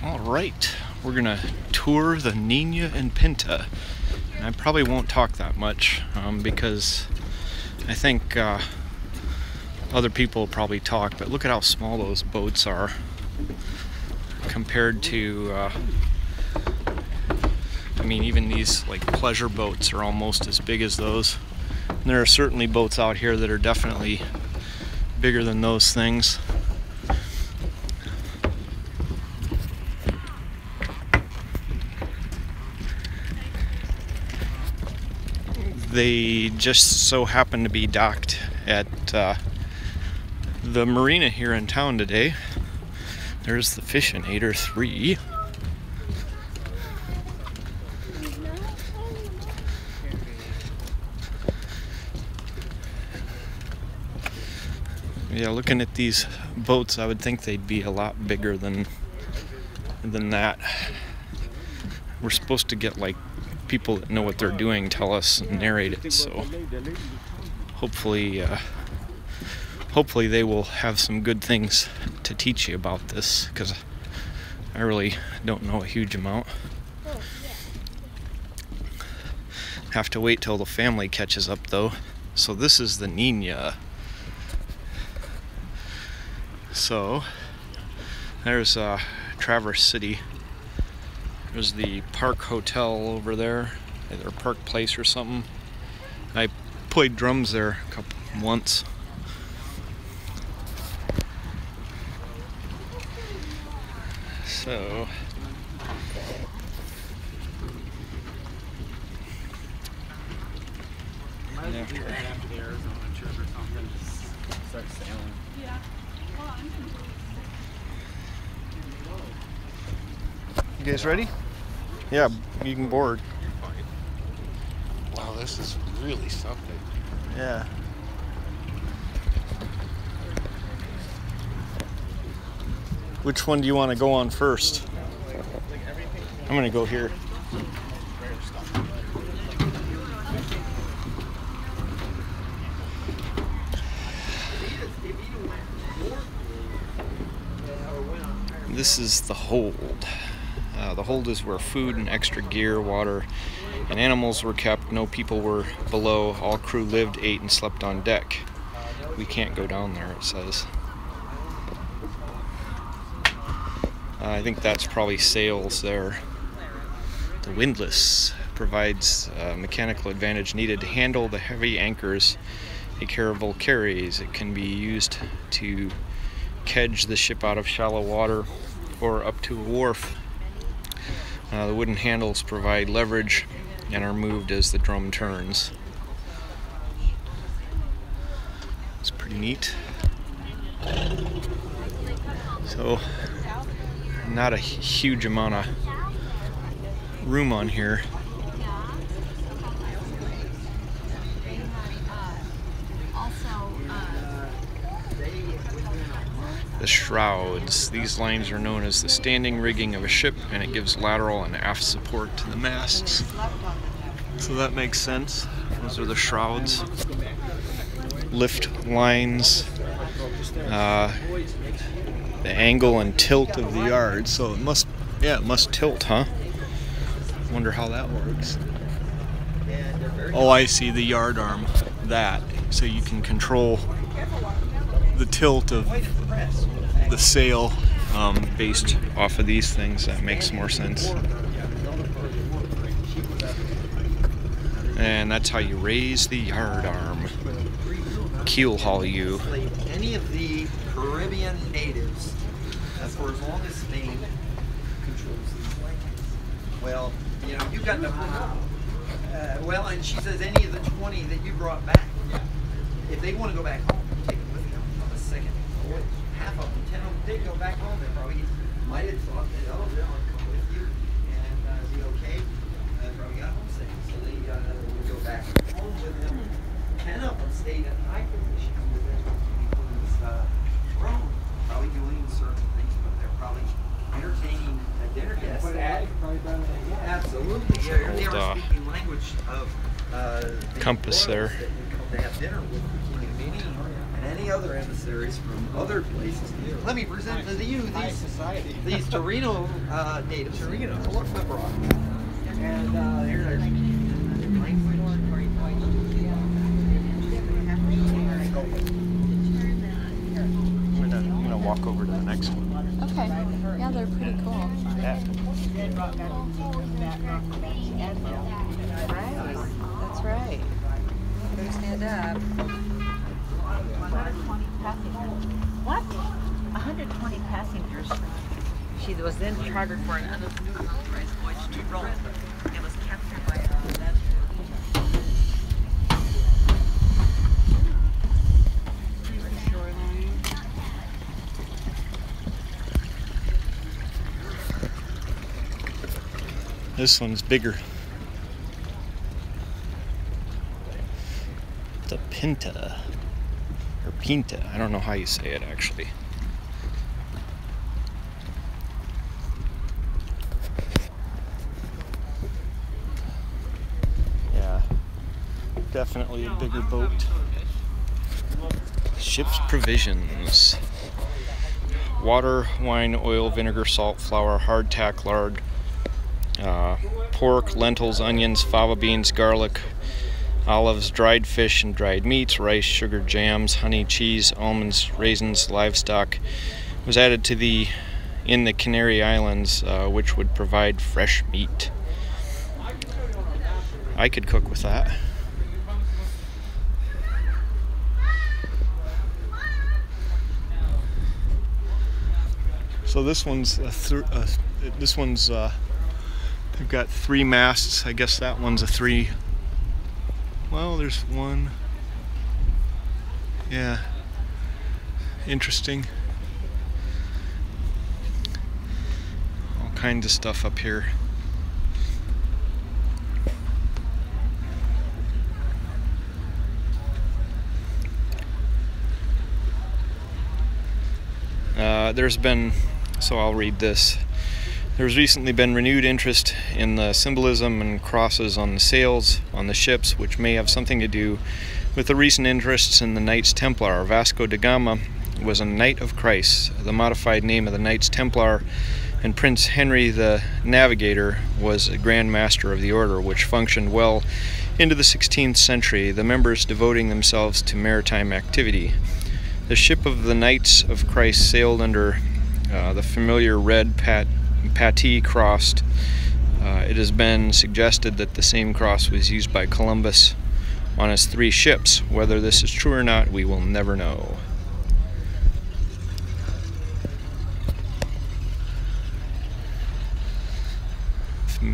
All right, we're gonna tour the Nina and Pinta. And I probably won't talk that much because I think other people will probably talk, but look at how small those boats are compared to, I mean, even these like pleasure boats are almost as big as those. And there are certainly boats out here that are definitely bigger than those things. They just so happen to be docked at the marina here in town today. There's the Fishinator 3. Yeah, looking at these boats, I would think they'd be a lot bigger than that. We're supposed to get like people that know what they're doing tell us and narrate it, so hopefully they will have some good things to teach you about this, because I really don't know a huge amount. Have to wait till the family catches up though. So this is the Nina. So there's Traverse City. There's the Park Hotel over there, or Park Place or something. I played drums there once. So and after the Arizona trip or something, just start sailing. Yeah. You guys ready? Yeah, you can board. Wow, this is really something. Yeah. Which one do you want to go on first? I'm going to go here. This is the hold. The hold is where food and extra gear, water, and animals were kept. No people were below. All crew lived, ate, and slept on deck. We can't go down there, it says. I think that's probably sails there. The windlass provides mechanical advantage needed to handle the heavy anchors a caravel carries. It can be used to kedge the ship out of shallow water or up to a wharf. The wooden handles provide leverage and are moved as the drum turns. It's pretty neat. So, not a huge amount of room on here. The shrouds. These lines are known as the standing rigging of a ship, and it gives lateral and aft support to the masts. So that makes sense. Those are the shrouds. Lift lines. The angle and tilt of the yard. So it must tilt, huh? Wonder how that works. Oh, I see, the yard arm. That. So you can control the tilt of the sail based off of these things. That makes more sense. And that's how you raise the yard arm. Keel haul you. Any of the Caribbean natives, for as long as Spain controls these lands. Well, you know, you got the well, and she says any of the 20 that you brought back, if they want to go back home, take them with them on the second. Half of them, 10 of them did go back home. They probably might have thought that, oh, they'll come with you and be okay. Probably got homesick, so they would go back home with them. 10 of them stayed in high position with them on this throne, probably doing certain things, but they're probably entertaining a dinner guest. Absolutely, yeah. They were speaking language of compass there. They have dinner with many and any other emissaries from other places. Let me present to you these Torino natives. Torino. Look abroad. And here they're. I'm gonna walk over to the next one. Okay. Yeah, they're pretty cool. Yeah. Right. That's right. Better stand up. 120 passengers. What? 120 passengers. She was then chartered for an unauthorized voyage to Rome and was captured by This one's bigger. It's a Pinta. Or Pinta. I don't know how you say it actually. Yeah. Definitely a bigger boat. Ship's provisions. Water, wine, oil, vinegar, salt, flour, hardtack, lard, pork, lentils, onions, fava beans, garlic, olives, dried fish and dried meats, rice, sugar, jams, honey, cheese, almonds, raisins, livestock was added to in the Canary Islands, which would provide fresh meat. I could cook with that. So this one's they've got 3 masts. I guess that one's a 3. Well, there's one. Yeah. Interesting. All kinds of stuff up here. So I'll read this. There's recently been renewed interest in the symbolism and crosses on the sails on the ships, which may have something to do with the recent interests in the Knights Templar. Vasco da Gama was a Knight of Christ, the modified name of the Knights Templar, and Prince Henry the Navigator was a Grand Master of the order, which functioned well into the 16th century, the members devoting themselves to maritime activity. The ship of the Knights of Christ sailed under the familiar red patee cross. It has been suggested that the same cross was used by Columbus on his 3 ships. Whether this is true or not, we will never know.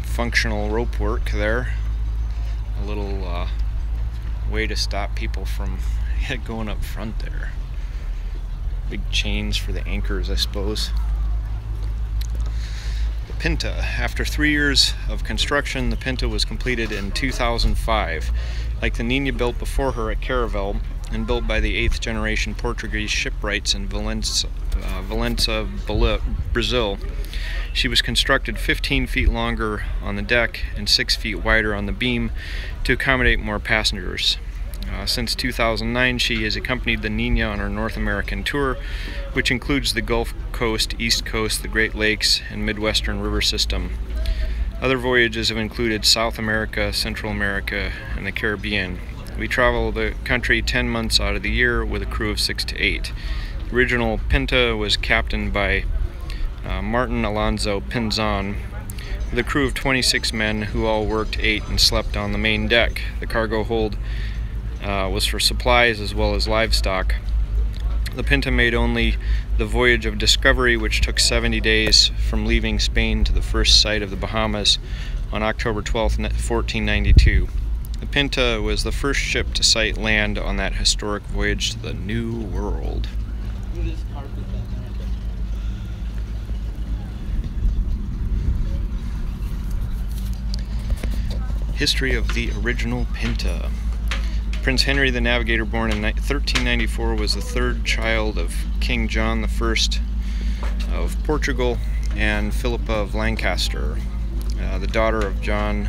Functional rope work there. A little way to stop people from going up front there. Big chains for the anchors, I suppose. The Pinta. After 3 years of construction, the Pinta was completed in 2005. Like the Nina built before her at Caravel and built by the 8th generation Portuguese shipwrights in Valença, Brazil, she was constructed 15 feet longer on the deck and 6 feet wider on the beam to accommodate more passengers. Since 2009, she has accompanied the Nina on her North American tour, which includes the Gulf Coast, East Coast, the Great Lakes, and Midwestern River System. Other voyages have included South America, Central America, and the Caribbean. We travel the country 10 months out of the year with a crew of 6 to 8. The original Pinta was captained by Martin Alonso Pinzon, with a crew of 26 men who all worked 8 and slept on the main deck. The cargo hold was for supplies as well as livestock. The Pinta made only the voyage of discovery, which took 70 days from leaving Spain to the first sight of the Bahamas on October 12, 1492. The Pinta was the first ship to sight land on that historic voyage to the New World. History of the original Pinta. Prince Henry the Navigator, born in 1394, was the 3rd child of King John I of Portugal and Philippa of Lancaster, the daughter of John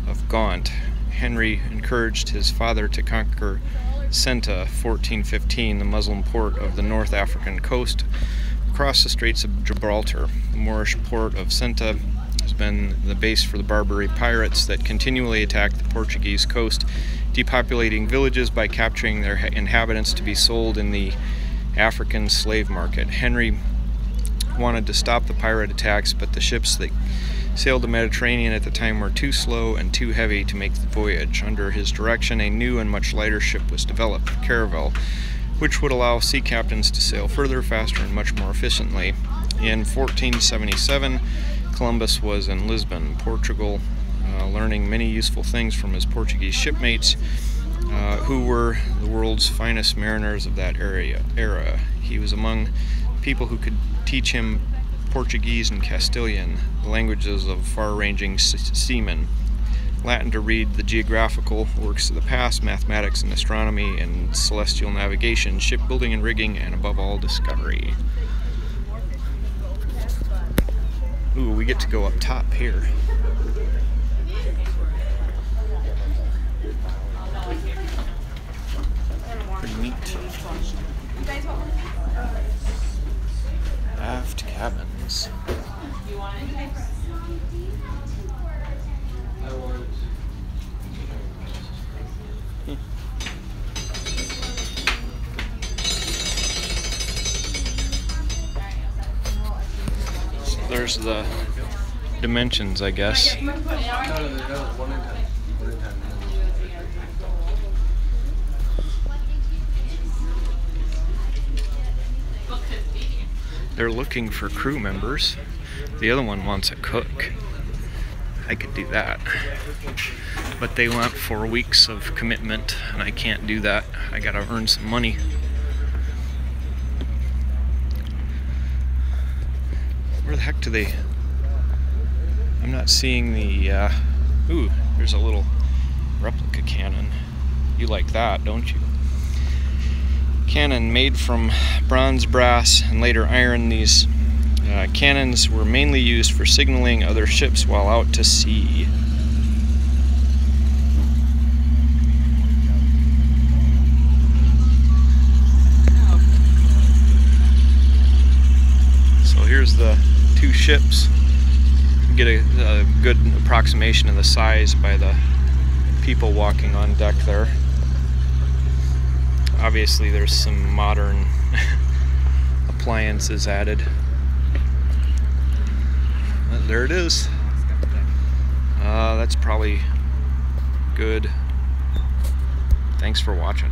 of Gaunt. Henry encouraged his father to conquer Pinta, 1415, the Muslim port of the North African coast across the Straits of Gibraltar. The Moorish port of Pinta has been the base for the Barbary pirates that continually attack the Portuguese coast, depopulating villages by capturing their inhabitants to be sold in the African slave market. Henry wanted to stop the pirate attacks, but the ships that sailed the Mediterranean at the time were too slow and too heavy to make the voyage. Under his direction, a new and much lighter ship was developed, Caravel, which would allow sea captains to sail further, faster, and much more efficiently. In 1477, Columbus was in Lisbon, Portugal, learning many useful things from his Portuguese shipmates, who were the world's finest mariners of that era. He was among people who could teach him Portuguese and Castilian, the languages of far-ranging seamen, Latin to read the geographical works of the past, mathematics and astronomy and celestial navigation, shipbuilding and rigging, and above all, discovery. Ooh, we get to go up top here. Pretty neat. Aft cabins. So there's the dimensions, I guess. They're looking for crew members. The other one wants a cook. I could do that. But they want 4 weeks of commitment, and I can't do that. I gotta earn some money. Where the heck do they... I'm not seeing the... Ooh, there's a little replica cannon. You like that, don't you? Cannon made from bronze, brass, and later iron. These cannons were mainly used for signaling other ships while out to sea. So here's the 2 ships. You get a good approximation of the size by the people walking on deck there. Obviously there's some modern appliances added. There it is. That's probably good. Thanks for watching.